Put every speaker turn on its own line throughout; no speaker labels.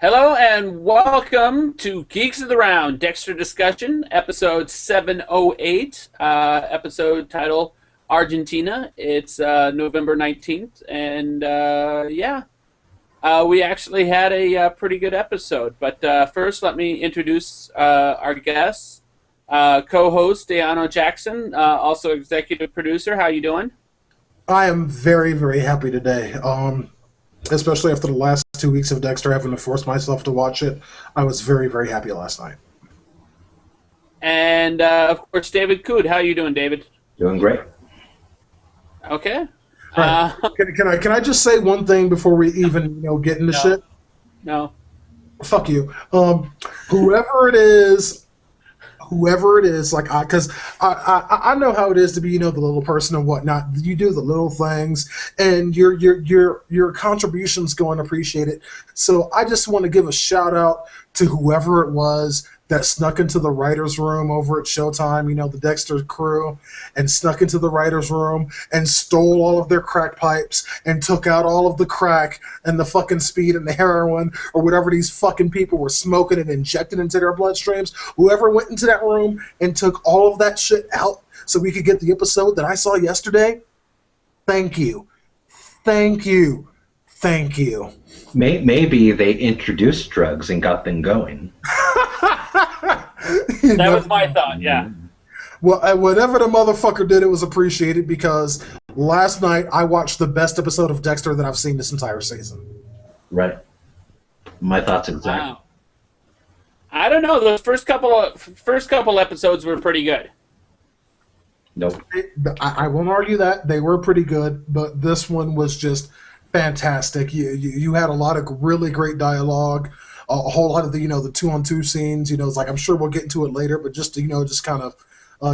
Hello and welcome to Geeks of the Round, Dexter Discussion, episode 708, episode title Argentina. It's November 19th, and we actually had a pretty good episode. But first, let me introduce our guests, co-host Deano Jackson, also executive producer. How you doing?
I am very, very happy today. Especially after the last 2 weeks of Dexter having to force myself to watch it. I was very, very happy last night.
And, of course, David Cood. How are you doing, David?
Doing great.
Okay.
Right. Can I just say one thing before we even get into shit?
No.
Fuck you. Whoever it is, because I know how it is to be, the little person and whatnot. You do the little things, and your contribution's going to appreciate it. So I just want to give a shout out to whoever it was that snuck into the writer's room over at Showtime, the Dexter crew, and snuck into the writer's room and stole all of their crack pipes and took out all of the crack and the fucking speed and the heroin or whatever these fucking people were smoking and injecting into their bloodstreams. Whoever went into that room and took all of that shit out so we could get the episode that I saw yesterday, thank you. Thank you. Thank you.
Maybe they introduced drugs and got them going.
That was my thought, yeah.
Well, whatever the motherfucker did, it was appreciated because last night I watched the best episode of Dexter that I've seen this entire season.
Right. My thoughts exactly.
Wow. I don't know. Those first couple episodes were pretty good.
Nope.
I won't argue that. They were pretty good, but this one was just fantastic. You had a lot of really great dialogue. A whole lot of the the 2-on-2 scenes. It's like I'm sure we'll get into it later, but just to just kind of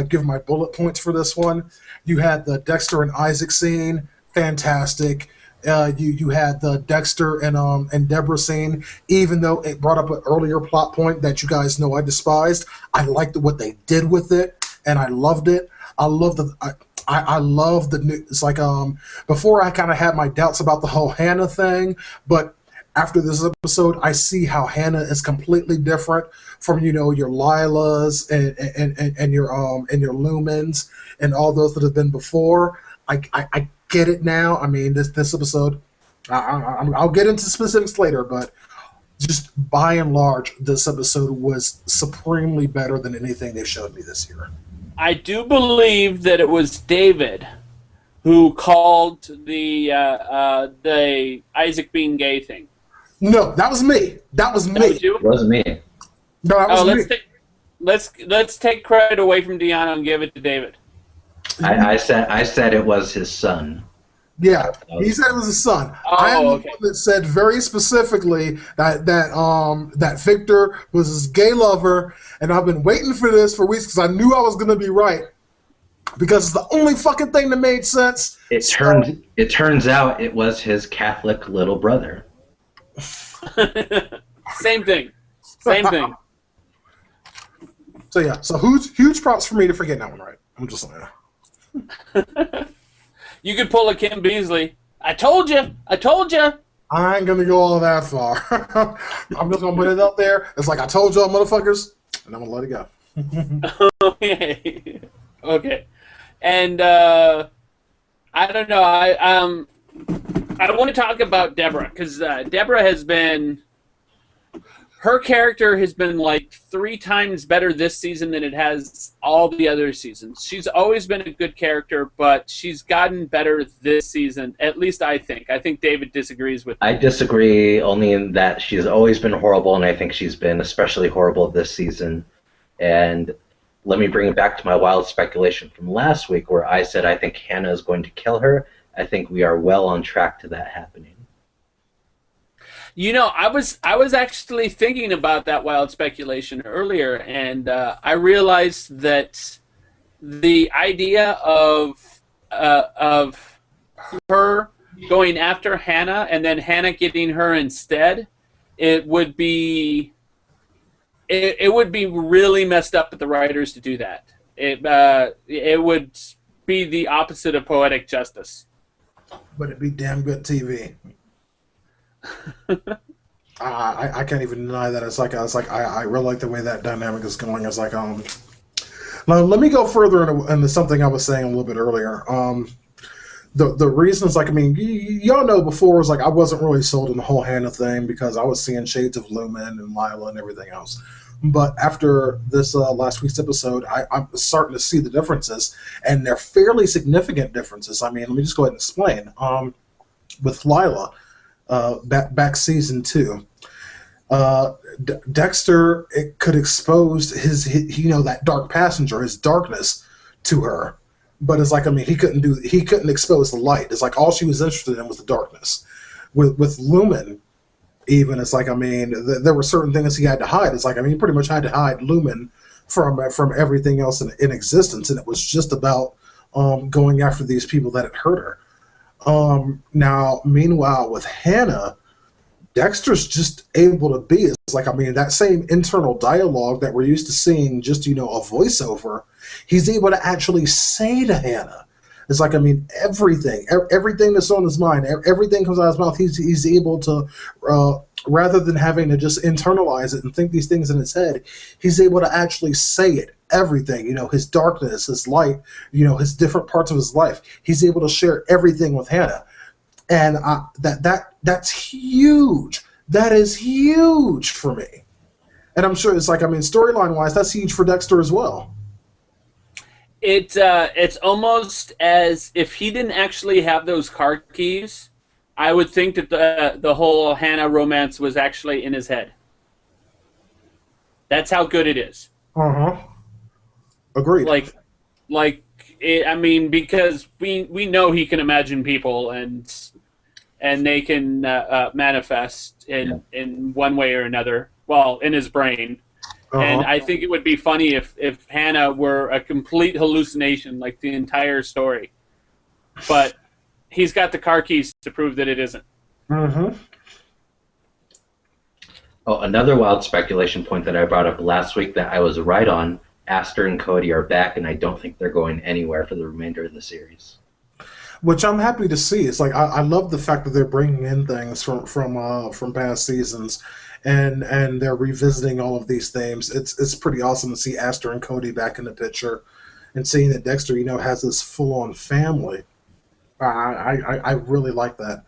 give my bullet points for this one. You had the Dexter and Issak scene, fantastic. You had the Dexter and Debra scene, even though it brought up an earlier plot point that you guys know I despised. I liked what they did with it, and I loved it. I love the new. It's like before I kind of had my doubts about the whole Hannah thing, but after this episode, I see how Hannah is completely different from your Lilas and your Lumens and all those that have been before. I get it now. I mean, this episode, I'll get into specifics later, but just by and large, this episode was supremely better than anything they showed me this year.
I do believe that it was David who called the Isaac being gay thing.
No, that was me. That was me.
It wasn't me.
No, that was me.
Let's take credit away from Deanna and give it to David.
I said it was his son.
Yeah, he said it was his son. I am the one that said very specifically that Victor was his gay lover, and I've been waiting for this for weeks because I knew I was going to be right. Because it's the only fucking thing that made sense.
It turns out it was his Catholic little brother.
Same thing.
So yeah, so huge props for me to forget that one right. I'm just saying.
You could pull a Kim Beasley. I told you.
I ain't gonna go all that far. I'm just gonna put it out there. It's like I told y'all, motherfuckers, and I'm gonna let it go.
Okay. And I don't know. I want to talk about Debra because Debra has been. Her character has been like 3 times better this season than it has all the other seasons. She's always been a good character, but she's gotten better this season. At least I think. I think David disagrees with me.
I disagree only in that she's always been horrible, and I think she's been especially horrible this season. And let me bring it back to my wild speculation from last week where I said I think Hannah is going to kill her. I think we are well on track to that happening.
I was actually thinking about that wild speculation earlier, and I realized that the idea of her going after Hannah and then Hannah getting her instead, it would be really messed up for the writers to do that. It would be the opposite of poetic justice.
But it'd be damn good TV. I can't even deny that. I really like the way that dynamic is going. It's like now let me go further into something I was saying a little bit earlier. The reasons, like, I mean, y'all know before was like I wasn't really sold on the whole Hannah thing because I was seeing shades of Lumen and Lila and everything else. But after this last week's episode, I'm starting to see the differences, and they're fairly significant differences. I mean, let me just go ahead and explain. With Lila, back season 2, Dexter could expose his that dark passenger, his darkness, to her. But it's like, I mean, he couldn't expose the light. It's like all she was interested in was the darkness. With Lumen, even, it's like, I mean, there were certain things he had to hide. It's like, I mean, he pretty much had to hide Lumen from everything else in existence, and it was just about going after these people that had hurt her. Now, meanwhile, with Hannah, Dexter's just able to be. It's like, I mean, that same internal dialogue that we're used to seeing, just, a voiceover, he's able to actually say to Hannah. It's like, I mean, everything that's on his mind, everything comes out of his mouth. He's able to, rather than having to just internalize it and think these things in his head, he's able to actually say it. Everything, his darkness, his light, his different parts of his life. He's able to share everything with Hannah. And that's huge. That is huge for me. And I'm sure it's like, I mean, storyline-wise, that's huge for Dexter as well.
It's almost as if he didn't actually have those car keys. I would think that the whole Hannah romance was actually in his head. That's how good it is.
Uh-huh. Agreed.
I mean, because we know he can imagine people and they can manifest in one way or another. Well, in his brain. Uh-huh. And I think it would be funny if Hannah were a complete hallucination, like the entire story. But he's got the car keys to prove that it isn't.
Mm-hmm.
Oh, another wild speculation point that I brought up last week that I was right on. Astor and Cody are back, and I don't think they're going anywhere for the remainder of the series.
Which I'm happy to see. It's like I love the fact that they're bringing in things from past seasons, and they're revisiting all of these themes. It's pretty awesome to see Astor and Cody back in the picture, and seeing that Dexter, has this full-on family. I really like that.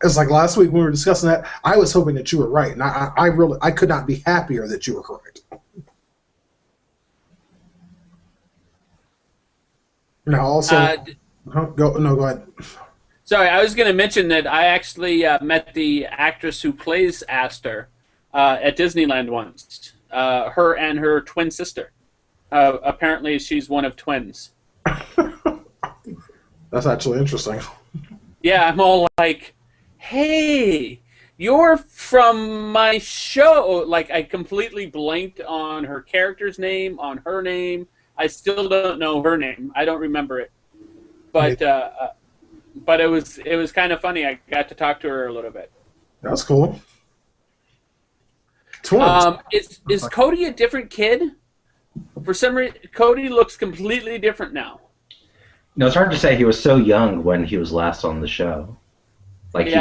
It's like last week when we were discussing that, I was hoping that you were right, and I could not be happier that you were correct. Now, also, go ahead.
Sorry, I was going to mention that I actually met the actress who plays Astor at Disneyland once. Her and her twin sister. Apparently, she's one of twins.
That's actually interesting.
Yeah, I'm all like, hey, you're from my show. Like, I completely blanked on her character's name, on her name. I still don't know her name. I don't remember it. But it was kind of funny. I got to talk to her a little bit.
That's cool. Twins.
Is Cody a different kid? For some reason, Cody looks completely different now.
No, it's hard to say. He was so young when he was last on the show. He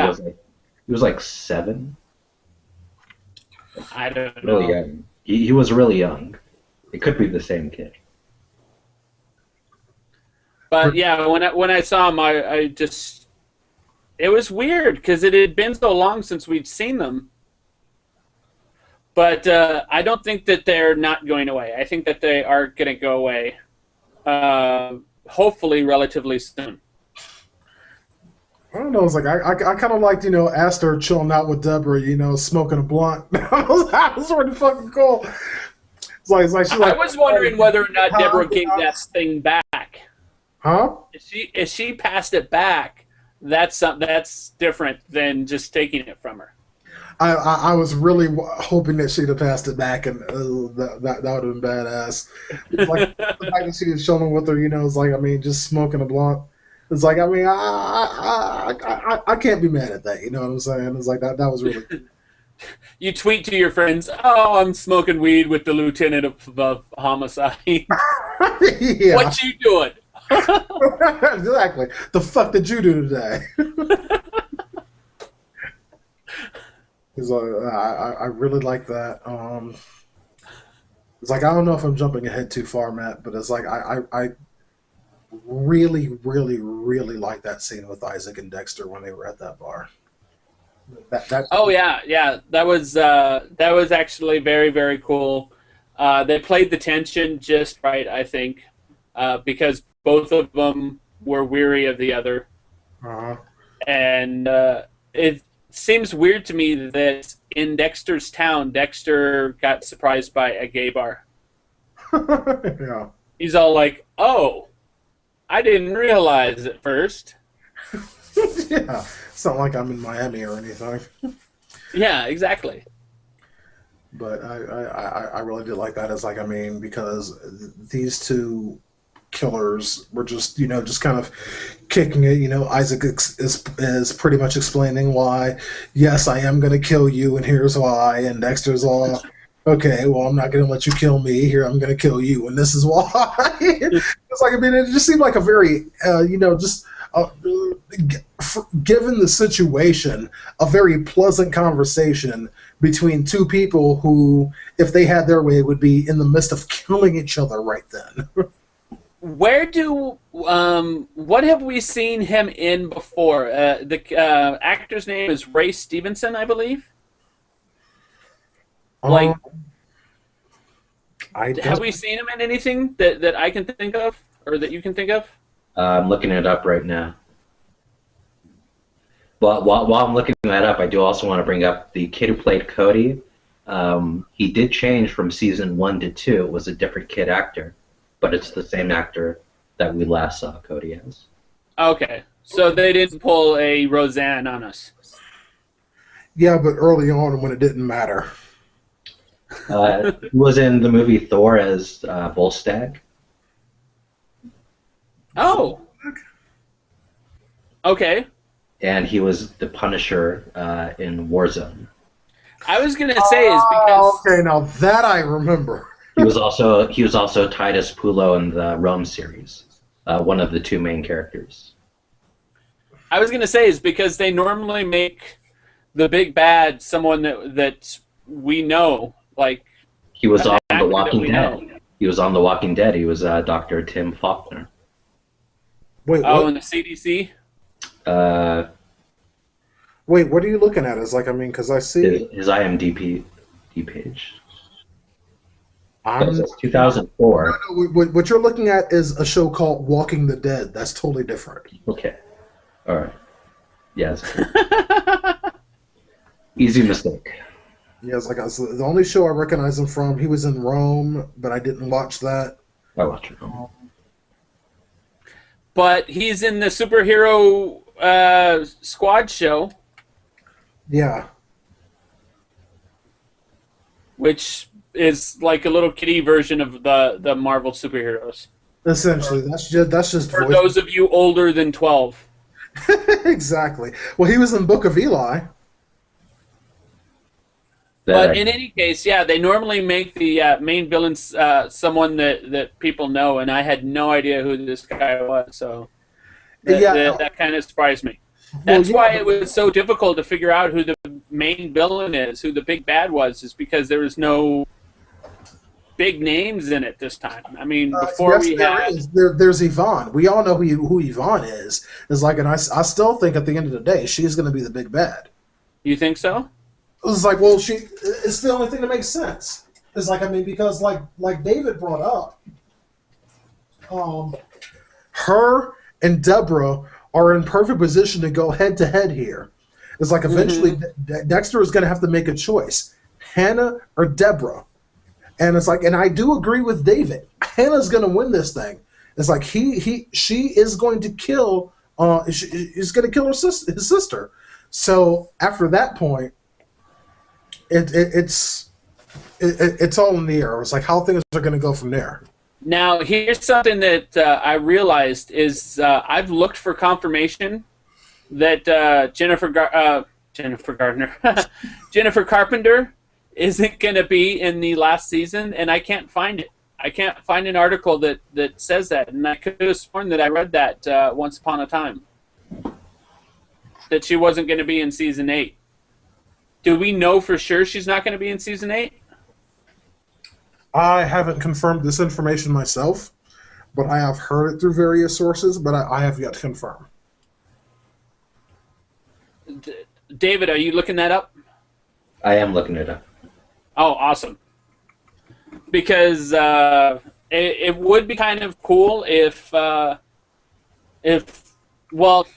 was like 7.
I don't know.
Really young. He was really young. It could be the same kid.
But yeah, when I saw him, I just, it was weird because it had been so long since we'd seen them. But I don't think that they're not going away. I think that they are going to go away, hopefully relatively soon.
I don't know. It's like I kind of liked Astor chilling out with Debra, smoking a blunt. That was pretty fucking cool. It's like she's like,
I was wondering whether or not Debra gave that thing back.
Huh?
If she passed it back, that's different than just taking it from her.
I was really hoping that she'd have passed it back, and that would have been badass. It's like the fact that she was chilling with her, it's like, I mean, just smoking a blunt. It's like, I mean, I can't be mad at that. You know what I'm saying? It's like that was really cool.
You tweet to your friends, "Oh, I'm smoking weed with the lieutenant of homicide."
Yeah.
What you doing?
Exactly. The fuck did you do today? I really like that. It's like I don't know if I'm jumping ahead too far, Matt, but it's like I really, really, really like that scene with Isaac and Dexter when they were at that bar. That
Oh yeah. That was actually very, very cool. They played the tension just right, I think, because both of them were weary of the other,
uh,
and it seems weird to me that in Dexter's town, Dexter got surprised by a gay bar.
yeah.
He's all like, "Oh, I didn't realize at first."
Yeah. It's not like I'm in Miami or anything.
Yeah, exactly.
But I really did like that. As like, I mean, because these two killers were just, just kind of kicking it. Isaac is pretty much explaining why, yes, I am going to kill you, and here's why. And Dexter's all, okay, well, I'm not going to let you kill me. Here, I'm going to kill you, and this is why. It's like, I mean, it just seemed like a very, just. Given the situation, a very pleasant conversation between two people who, if they had their way, would be in the midst of killing each other right then.
What have we seen him in before? The actor's name is Ray Stevenson, I believe. Like, have we seen him in anything that I can think of, or that you can think of?
I'm looking it up right now. But while I'm looking that up, I do also want to bring up the kid who played Cody. He did change from season 1 to 2. It was a different kid actor, but it's the same actor that we last saw Cody as.
Okay, so they didn't pull a Roseanne on us.
Yeah, but early on when it didn't matter.
He was in the movie Thor as Volstagg.
Oh. Okay.
And he was the Punisher in Warzone.
I was gonna say is because
okay, now that I remember.
He was also Titus Pulo in the Rome series, one of the two main characters.
I was gonna say is because they normally make the big bad someone that we know, like
he was on The
actor that
Walking
we
Dead.
know.
He was on The Walking Dead. He was Dr. Tim Faulkner.
Wait,
Oh,
what?
in the CDC.
Wait, what are you looking at? Is like, I mean, because I see
His IMDb page. That
I'm,
was 2004.
no, what you're looking at is a show called Walking the Dead. That's totally different.
Okay. All right. Yes. Easy mistake.
Yeah, it's like the only show I recognize him from. He was in Rome, but I didn't watch that.
I watched it.
But he's in the superhero squad show,
Yeah.
which is like a little kiddie version of the Marvel superheroes.
Essentially, that's just
For
voice.
those of you older than 12.
Exactly. Well, he was in Book of Eli.
But in any case, yeah, they normally make the main villain someone that people know, and I had no idea who this guy was, so that kind of surprised me. That's why it was so difficult to figure out who the main villain is, who the big bad was, is because there was no big names in it this time. I mean, before
there's Yvonne. We all know who Yvonne is. It's like, and I still think at the end of the day, she's going to be the big bad.
You think so?
It's like, well, it's the only thing that makes sense. It's like, I mean, because like David brought up, her and Debra are in perfect position to go head to head here. It's like eventually Dexter is going to have to make a choice, Hannah or Debra. And it's like, and I do agree with David. Hannah's going to win this thing. It's like she is going to kill. He's going to kill his sister. So after that point, it's all in the air. It's like how things are going to go from there.
Now, here's something that I realized is I've looked for confirmation that Jennifer Carpenter isn't going to be in the last season, and I can't find it. I can't find an article that says that, and I could have sworn that I read that once upon a time, that she wasn't going to be in season 8. Do we know for sure she's not going to be in season 8?
I haven't confirmed this information myself, but I have heard it through various sources, but I have yet to confirm.
David, are you looking that up?
I am looking it up.
Oh, awesome. Because it would be kind of cool if well,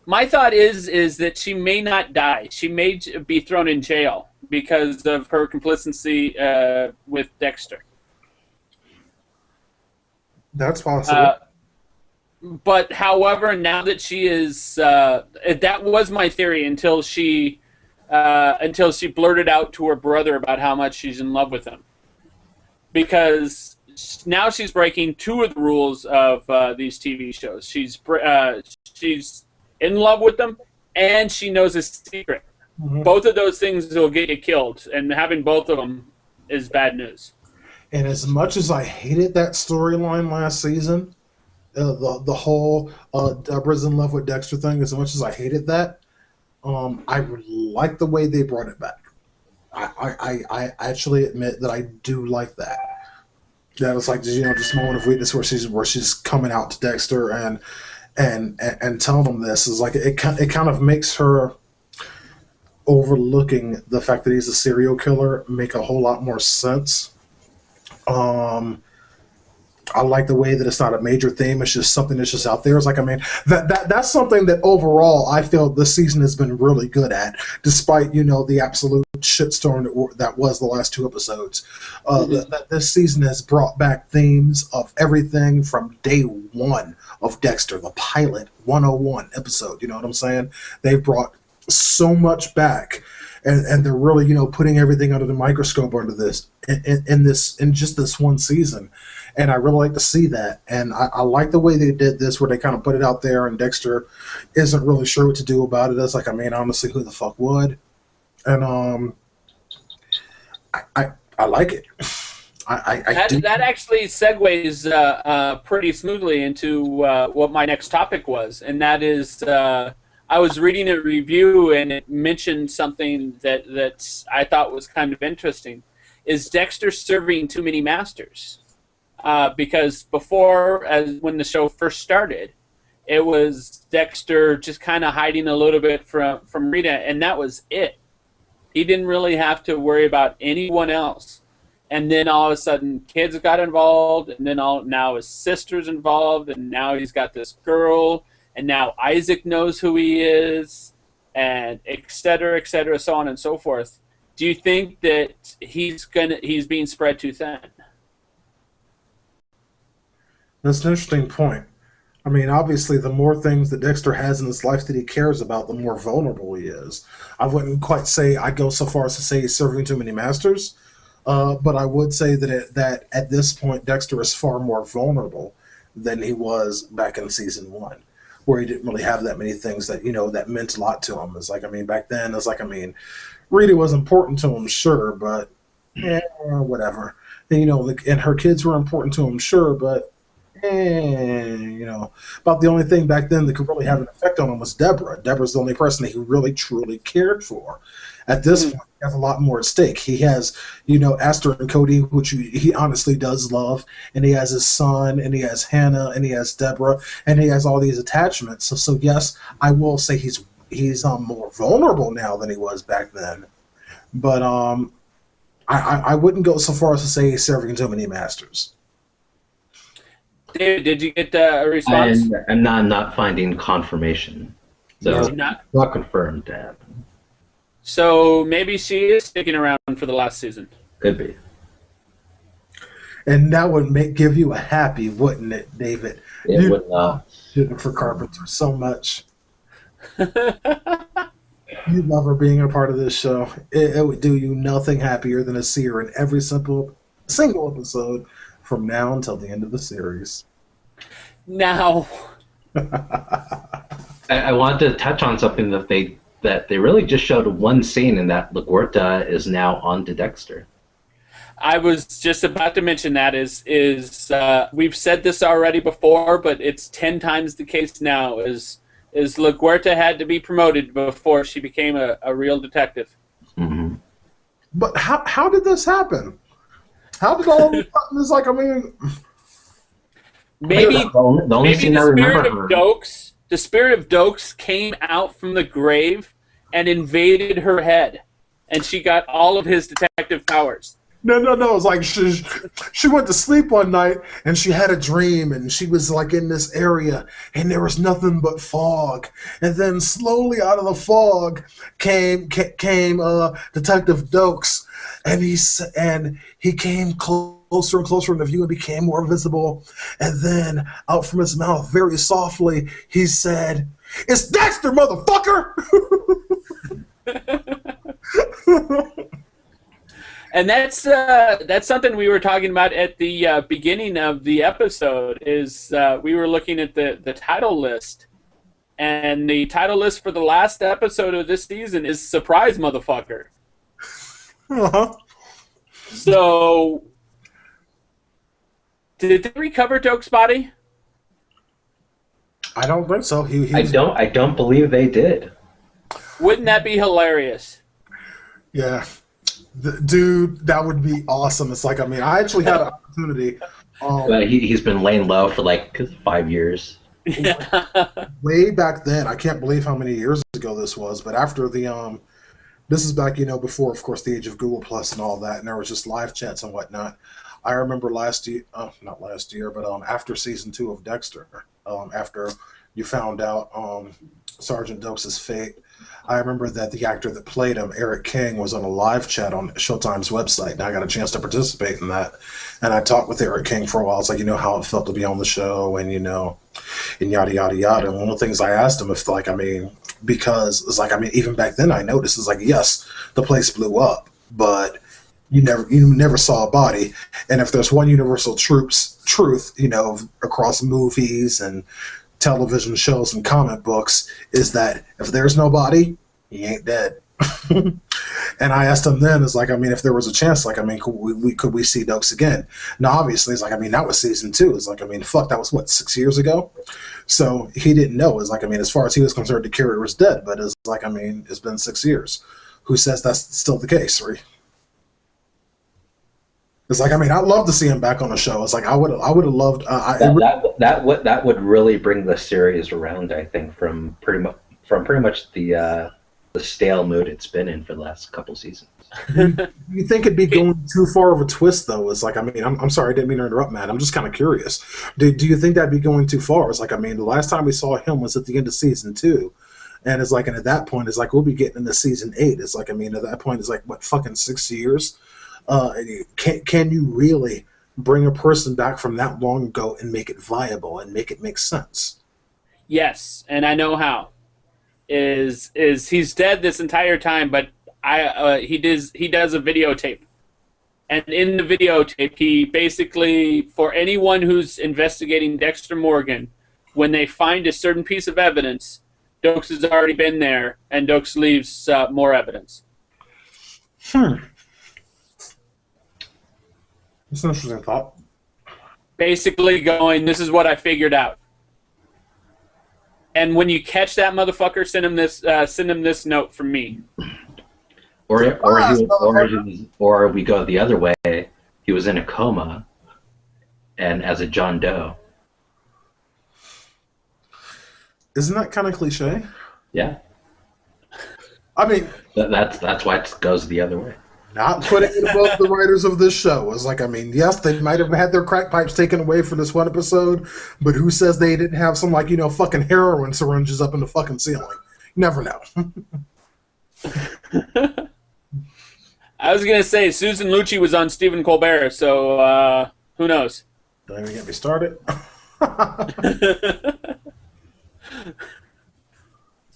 my thought is that she may not die. She may be thrown in jail because of her complicity with Dexter.
That's possible.
But however, now that she is, that was my theory until she blurted out to her brother about how much she's in love with him. Because now she's breaking 2 of the rules of these TV shows. She's in love with them, and she knows a secret. Mm-hmm. Both of those things will get you killed, and having both of them is bad news.
And as much as I hated that storyline last season, the whole Debra's in love with Dexter thing, as much as I hated that, I like the way they brought it back. I actually admit that I do like that. That it's like, this moment of weakness where she's coming out to Dexter and telling him this is like it kind of makes her overlooking the fact that he's a serial killer make a whole lot more sense. I like the way that it's not a major theme; it's just something that's just out there. It's like, that's something that overall I feel this season has been really good at, despite the absolute shitstorm that was the last 2 episodes. That this season has brought back themes of everything from day 1 of Dexter, the pilot 101 episode. You know what I'm saying? They've brought so much back, and they're really putting everything under the microscope under this in just this one season. And I really like to see that. And I like the way they did this, where they kind of put it out there and Dexter isn't really sure what to do about it. It's like, honestly, who the fuck would? And I like it.
That actually segues pretty smoothly into what my next topic was. And that is, I was reading a review and it mentioned something that I thought was kind of interesting. Is Dexter serving too many masters? Because before, when the show first started, it was Dexter just kind of hiding a little bit from Rita, and that was it. He didn't really have to worry about anyone else. And then all of a sudden, kids got involved, and then now his sister's involved, and now he's got this girl, and now Isaac knows who he is, and et cetera, so on and so forth. Do you think that he's being spread too thin?
That's an interesting point. Obviously, the more things that Dexter has in his life that he cares about, the more vulnerable he is. I wouldn't quite say I'd go so far as to say he's serving too many masters, but I would say that at this point, Dexter is far more vulnerable than he was back in season 1, where he didn't really have that many things that that meant a lot to him. It's like, back then, it's like, Rita was important to him, sure, but whatever. And her kids were important to him, sure, but about the only thing back then that could really have an effect on him was Debra. Debra's the only person that he really truly cared for. At this point, he has a lot more at stake. He has, Astor and Cody, which he honestly does love, and he has his son, and he has Hannah, and he has Debra, and he has all these attachments. So yes, I will say he's more vulnerable now than he was back then. But I wouldn't go so far as to say he's serving too many masters.
David, did you get a response?
I'm not finding confirmation. So not confirmed, Dad.
So maybe she is sticking around for the last season.
Could be.
And that would give you a happy, wouldn't it, David?
It would not.
Jennifer Carpenter so much. You love her being a part of this show. It would do you nothing happier than to see her in every single episode from now until the end of the series.
Now,
I wanted to touch on something that they really just showed one scene, and that LaGuerta is now on to Dexter.
I was just about to mention that is we've said this already before, but it's 10 times the case now. Is LaGuerta had to be promoted before she became a real detective.
Mm-hmm.
But how did this happen? How did all of a sudden it's like, I mean...
Maybe
the only
maybe
scene
the
I
spirit
remember
of
her.
Dokes, the spirit of Dokes came out from the grave and invaded her head, and she got all of his detective powers.
No. It's like she went to sleep one night and she had a dream and she was like in this area and there was nothing but fog. And then slowly out of the fog came Detective Dokes, and he came closer and closer in the view and became more visible. And then out from his mouth, very softly, he said, "It's Dexter, motherfucker!"
And that's something we were talking about at the beginning of the episode. Is we were looking at the title list, and the title list for the last episode of this season is "Surprise, Motherfucker."
Uh-huh.
So, did they recover Doke's body?
I don't think so.
I don't believe they did.
Wouldn't that be hilarious?
Yeah. Dude, that would be awesome. It's like, I mean, I actually had an opportunity.
He's been laying low for like 5 years.
Way back then, I can't believe how many years ago this was, but after the, this is back, before, of course, the age of Google Plus and all that, and there was just live chats and whatnot. I remember last year, not last year, but after season 2 of Dexter, after you found out Sergeant Dokes' fate, I remember that the actor that played him, Eric King, was on a live chat on Showtime's website, and I got a chance to participate in that. And I talked with Eric King for a while. It's like, how it felt to be on the show, and and yada yada yada. And one of the things I asked him, if like, I mean, because it's like, I mean, even back then I noticed, it's like, yes, the place blew up, but you never saw a body. And if there's one universal truth, across movies and television shows and comic books, is that if there's no body, he ain't dead. And I asked him then, is like, I mean, if there was a chance, like, I mean, could we see Dokes again? Now, obviously, it's like, I mean, that was season 2. It's like, I mean, fuck, that was what, 6 years ago? So he didn't know. It's like, I mean, as far as he was concerned, the character was dead. But it's like, I mean, it's been 6 years. Who says that's still the case, right? It's like, I mean, I'd love to see him back on the show. It's like, I would have loved.
That would really bring the series around. I think from pretty much the stale mood it's been in for the last couple seasons.
You think it'd be going too far of a twist, though? It's like, I mean, I'm sorry, I didn't mean to interrupt, Matt. I'm just kind of curious. Do you think that'd be going too far? It's like, I mean, the last time we saw him was at the end of season 2. And it's like, and at that point, it's like, we'll be getting into season 8. It's like, I mean, at that point, it's like, what, fucking 6 years? Can you really bring a person back from that long ago and make it viable and make it make sense?
Yes, and I know how. Is he's dead this entire time, but he does a videotape, and in the videotape, he basically, for anyone who's investigating Dexter Morgan, when they find a certain piece of evidence, Dokes has already been there, and Dokes leaves more evidence.
That's an interesting thought.
Basically going, this is what I figured out. And when you catch that motherfucker, send him this note from me.
Or we go the other way. He was in a coma, and as a John Doe.
Isn't that kind of cliche?
Yeah.
I mean,
that's why it goes the other way.
Not putting it above the writers of this show. It's like, I mean, yes, they might have had their crack pipes taken away for this one episode, but who says they didn't have some, like, fucking heroin syringes up in the fucking ceiling? You never know.
I was going to say, Susan Lucci was on Stephen Colbert, so who knows?
Don't even get me started.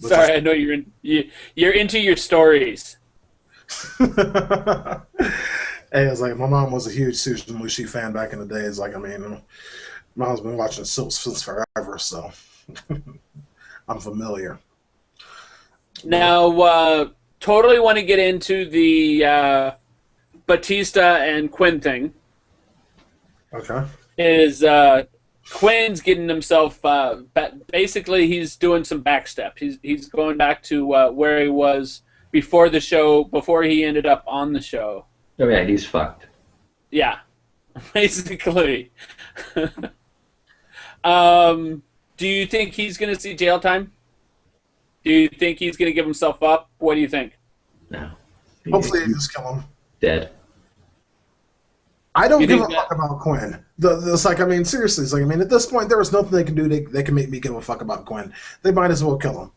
Sorry, I know you're into your stories.
Hey, it's like, my mom was a huge Susan Lucci fan back in the day. It's like, I mean, mom's been watching Silks since forever, so I'm familiar.
Now, totally want to get into the Batista and Quinn thing.
Okay.
Is Quinn's getting himself basically he's doing some backstep. He's going back to where he was before the show, before he ended up on the show.
Oh yeah, he's fucked.
Yeah, basically. Do you think he's going to see jail time? Do you think he's going to give himself up? What do you think?
No.
Hopefully they just kill him.
Dead.
I don't
You
give a
think
fuck about Quinn. It's like, I mean, seriously, it's like, I mean, at this point, there is nothing they can do. They can make me give a fuck about Quinn. They might as well kill him.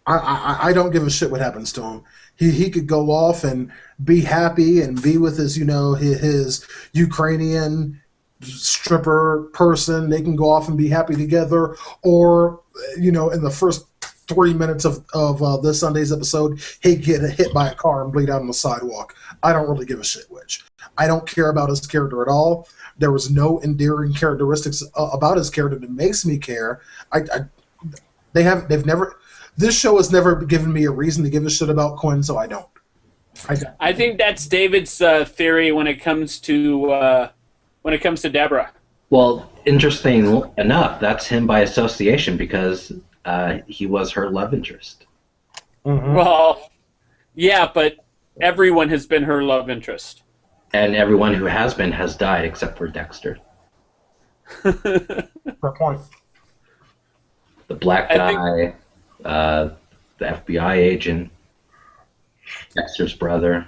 I don't give a shit what happens to him. He could go off and be happy and be with his, you know, his Ukrainian stripper person. They can go off and be happy together. Or, you know, in the first 3 minutes of this Sunday's episode, he'd get hit by a car and bleed out on the sidewalk. I don't really give a shit which. I don't care about his character at all. There was no endearing characteristics about his character that makes me care. They've never. This show has never given me a reason to give a shit about Quinn, so I don't.
I think that's David's theory when it comes to Debra.
Well, interesting enough, that's him by association because he was her love interest.
Mm-hmm.
Well, yeah, but everyone has been her love interest.
And everyone who has been has died except for Dexter.
Fair point.
The black guy, the FBI agent, Dexter's brother.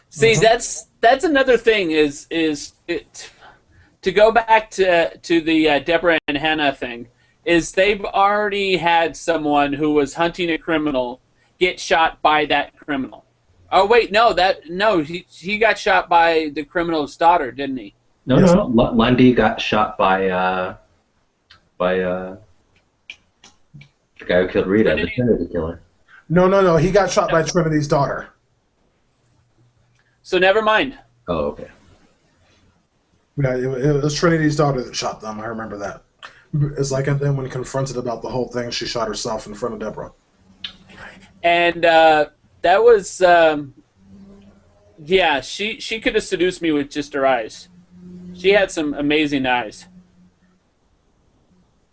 See, that's another thing is it, to go back to the Debra and Hannah thing, is they've already had someone who was hunting a criminal get shot by that criminal. Oh wait, he got shot by the criminal's daughter, didn't he?
No. Lundy got shot by the guy who killed Rita,
Trinity?
the Trinity killer.
No. He got shot by Trinity's daughter.
So never mind.
Oh, okay.
Yeah, it was Trinity's daughter that shot them. I remember that. It's like, and then when confronted about the whole thing, she shot herself in front of Debra.
And that was, yeah, she could have seduced me with just her eyes. She had some amazing eyes.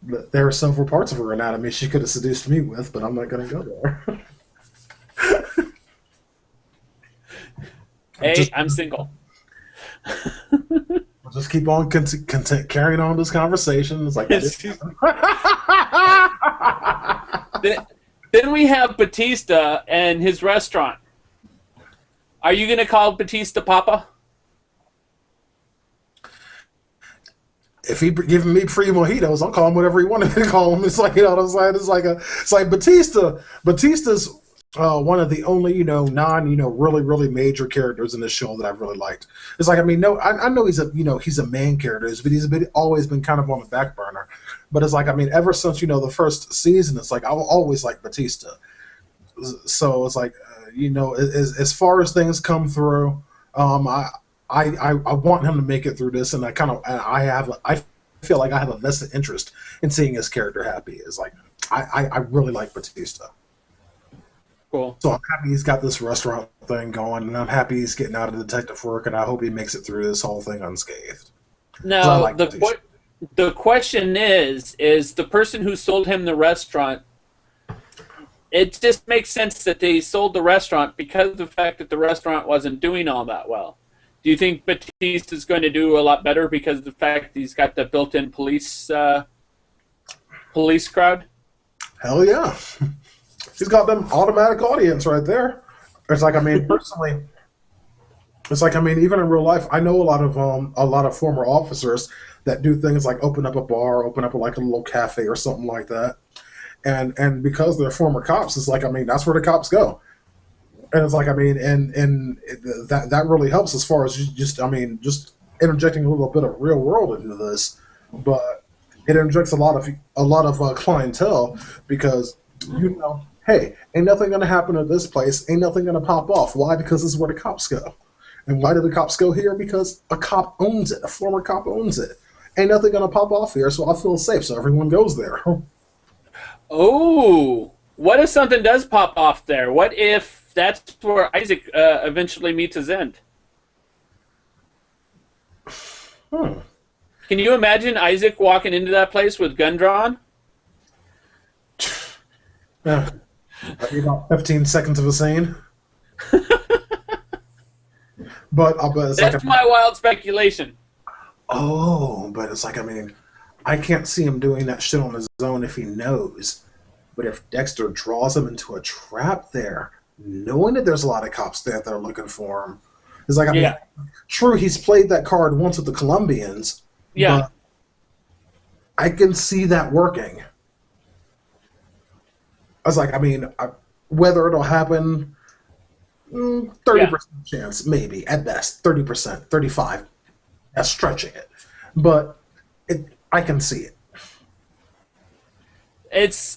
But there are several parts of her anatomy she could have seduced me with, but I'm not going to go there.
Hey, I'm single.
We'll just keep on carrying on this conversation. It's like,
Then we have Batista and his restaurant. Are you going to call Batista Papa?
if he giving me free mojitos, I'll call him whatever he wanted me to call him. It's like, you know what I'm saying? It's like Batista. Batista's one of the only, really major characters in this show that I've really liked. It's like, I mean, no, I know he's a main character, but he's always been kind of on the back burner. But it's like, I mean, ever since, the first season, it's like, I've always liked Batista. So it's like, as far as things come through, I want him to make it through this, and I feel like I have a vested interest in seeing his character happy. It's like, I really like Batista.
Cool.
So I'm happy he's got this restaurant thing going, and I'm happy he's getting out of detective work, and I hope he makes it through this whole thing unscathed.
Now, the question is the person who sold him the restaurant, it just makes sense that they sold the restaurant because of the fact that the restaurant wasn't doing all that well. Do you think Batista's going to do a lot better because of the fact that he's got the built-in police crowd?
Hell yeah. He's got them automatic audience right there. It's like, I mean, personally, it's like, I mean, even in real life, I know a lot of former officers that do things like open up a bar, open up like a little cafe or something like that. And because they're former cops, it's like, I mean, that's where the cops go. And it's like, I mean, and that really helps as far as just interjecting a little bit of real world into this, but it injects a lot of clientele because, hey, ain't nothing gonna happen at this place, ain't nothing gonna pop off. Why? Because this is where the cops go. And why do the cops go here? Because a cop owns it, a former cop owns it. Ain't nothing gonna pop off here, so I feel safe, so everyone goes there.
Oh, what if something does pop off there? What if that's where Isaac eventually meets his end? Can you imagine Isaac walking into that place with gun drawn?
About 15 seconds of a scene. But it's
That's my wild speculation.
but it's like, I mean, I can't see him doing that shit on his own if he knows. But if Dexter draws him into a trap there, knowing that there's a lot of cops there that are looking for him, it's like, I mean,
Yeah.
true, he's played that card once with the Colombians,
Yeah.
but I can see that working. I was like, I mean, whether it'll happen, 30% chance, maybe, at best. 30%, 35%. That's stretching it. But I can see it.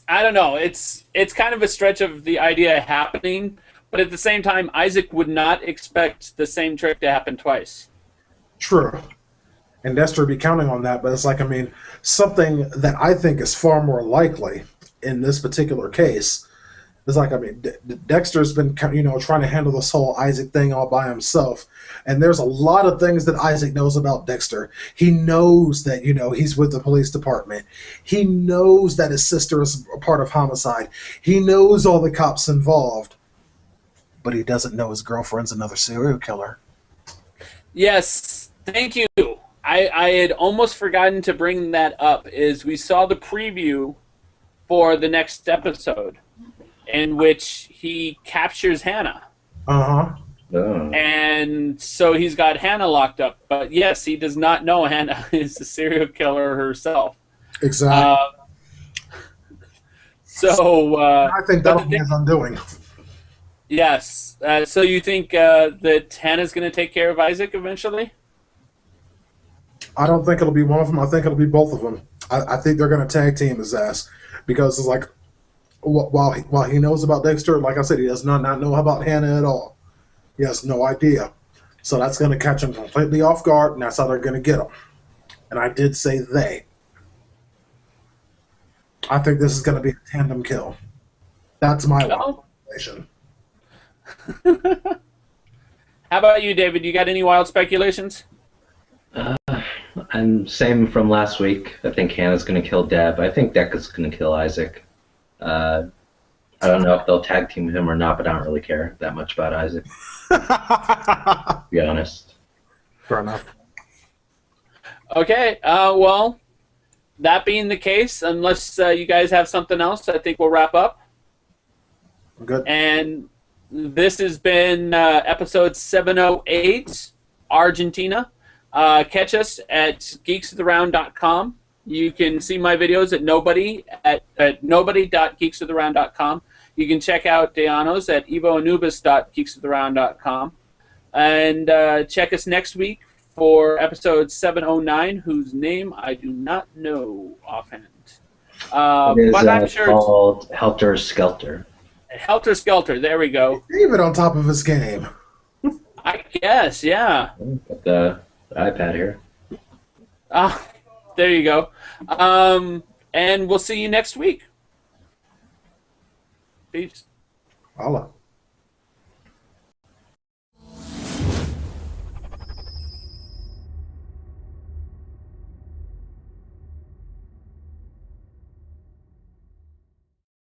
I don't know. It's kind of a stretch of the idea happening, but at the same time, Isaac would not expect the same trick to happen twice.
True. And Dexter would be counting on that, but it's like, I mean, something that I think is far more likely in this particular case is like, I mean, Dexter's been, trying to handle this whole Isaac thing all by himself. And there's a lot of things that Isaac knows about Dexter. He knows that, he's with the police department. He knows that his sister is a part of homicide. He knows all the cops involved. But he doesn't know his girlfriend's another serial killer.
Yes, thank you. I had almost forgotten to bring that up, is we saw the preview for the next episode in which he captures Hannah.
Uh-huh.
Oh.
And so he's got Hannah locked up. But yes, he does not know Hannah is the serial killer herself.
Exactly. I think that'll be his undoing.
Yes. So you think that Hannah's going to take care of Isaac eventually?
I don't think it'll be one of them. I think it'll be both of them. I think they're going to tag team his ass because it's like while he knows about Dexter, like I said, he does not know about Hannah at all. He has no idea. So that's going to catch him completely off guard, and that's how they're going to get him. And I did say they. I think this is going to be a tandem kill. That's my speculation.
How about you, David? You got any wild speculations?
I'm same from last week. I think Hannah's going to kill Deb. I think Decca's going to kill Isaac. I don't know if they'll tag team him or not, but I don't really care that much about Isaac. To be honest.
Fair enough.
Okay. Well, that being the case, unless you guys have something else, I think we'll wrap up.
Good.
And this has been episode 708, Argentina. Catch us at geeksoftheround.com. You can see my videos at nobody.geeksoftheround.com. You can check out Deano's at evoanubis.geeksoftheround.com. And check us next week for episode 709, whose name I do not know offhand.
It is
but I'm sure
called Helter Skelter.
Helter Skelter, there we go.
David on top of his game.
I guess, yeah.
Got the iPad here.
There you go. And we'll see you next week. Peace.
Holla.